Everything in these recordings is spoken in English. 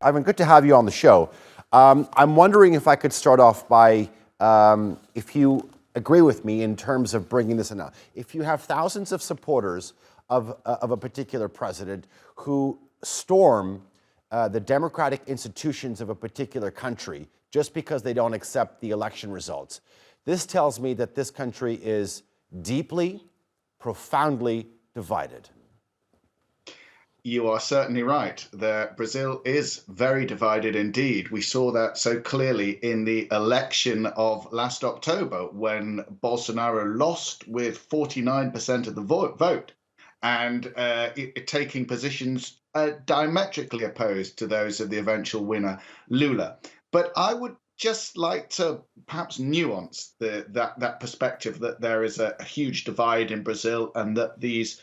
Ivan, good to have you on the show. I'm wondering if I could start off by, if you agree with me in terms of bringing this in. If you have thousands of supporters of a particular president who storm the democratic institutions of a particular country just because they don't accept the election results, this tells me that this country is deeply, profoundly divided. You are certainly right that Brazil is very divided indeed. We saw that so clearly in the election of last October when Bolsonaro lost with 49% of the vote and taking positions diametrically opposed to those of the eventual winner, Lula. But I would just like to perhaps nuance that perspective that there is a huge divide in Brazil and that these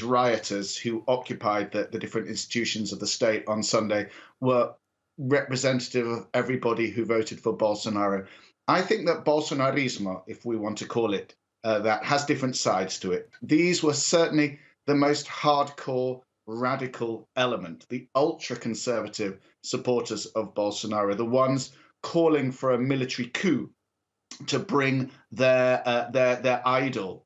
rioters who occupied the different institutions of the state on Sunday were representative of everybody who voted for Bolsonaro. I think that Bolsonarismo, if we want to call it that, has different sides to it. These were certainly the most hardcore, radical element, the ultra-conservative supporters of Bolsonaro, the ones calling for a military coup to bring their idol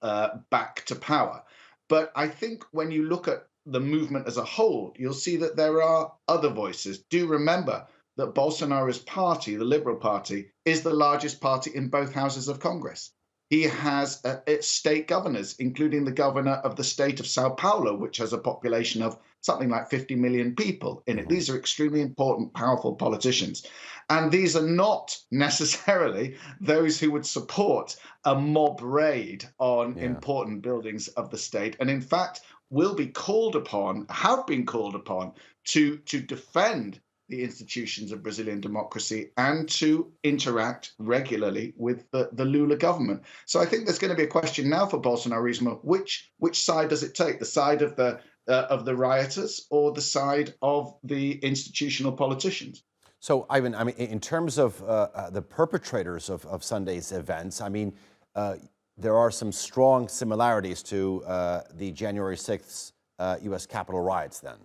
back to power. But I think when you look at the movement as a whole, you'll see that there are other voices. Do remember that Bolsonaro's party, the Liberal Party, is the largest party in both houses of Congress. He has state governors, including the governor of the state of Sao Paulo, which has a population of something like 50 million people in it. These are extremely important, powerful politicians. And these are not necessarily those who would support a mob raid on important buildings of the state. And in fact, will be called upon, have been called upon to defend the institutions of Brazilian democracy and to interact regularly with the Lula government. So I think there's going to be a question now for Bolsonarismo: which side does it take? The side of the rioters or the side of the institutional politicians? So, Ivan, I mean, in terms of the perpetrators of Sunday's events, I mean, there are some strong similarities to the January 6th U.S. Capitol riots then.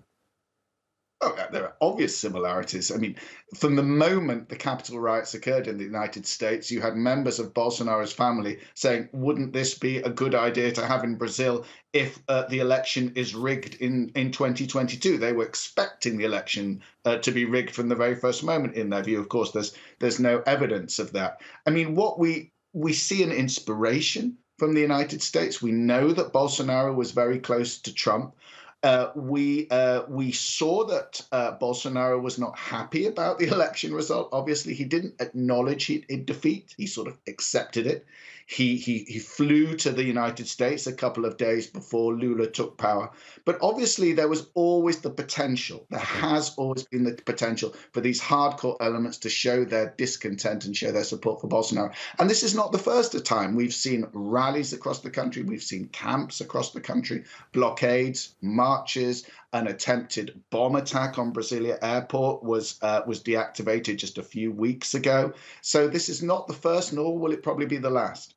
Oh, there are obvious similarities. I mean, from the moment the Capitol riots occurred in the United States, you had members of Bolsonaro's family saying, wouldn't this be a good idea to have in Brazil if the election is rigged in 2022? They were expecting the election to be rigged from the very first moment in their view. Of course, there's no evidence of that. I mean, what we see an inspiration from the United States. We know that Bolsonaro was very close to Trump. We saw that Bolsonaro was not happy about the election result. Obviously, he didn't acknowledge defeat. He sort of accepted it. He flew to the United States a couple of days before Lula took power. But obviously, there was always the potential. There has always been the potential for these hardcore elements to show their discontent and show their support for Bolsonaro. And this is not the first time. We've seen rallies across the country. We've seen camps across the country, blockades, marches. An attempted bomb attack on Brasilia airport was deactivated just a few weeks ago. So this is not the first, nor will it probably be the last.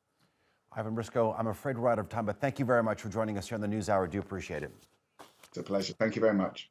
Ivan Briscoe, I'm afraid we're out of time, but thank you very much for joining us here on the NewsHour. I do appreciate it. It's a pleasure. Thank you very much.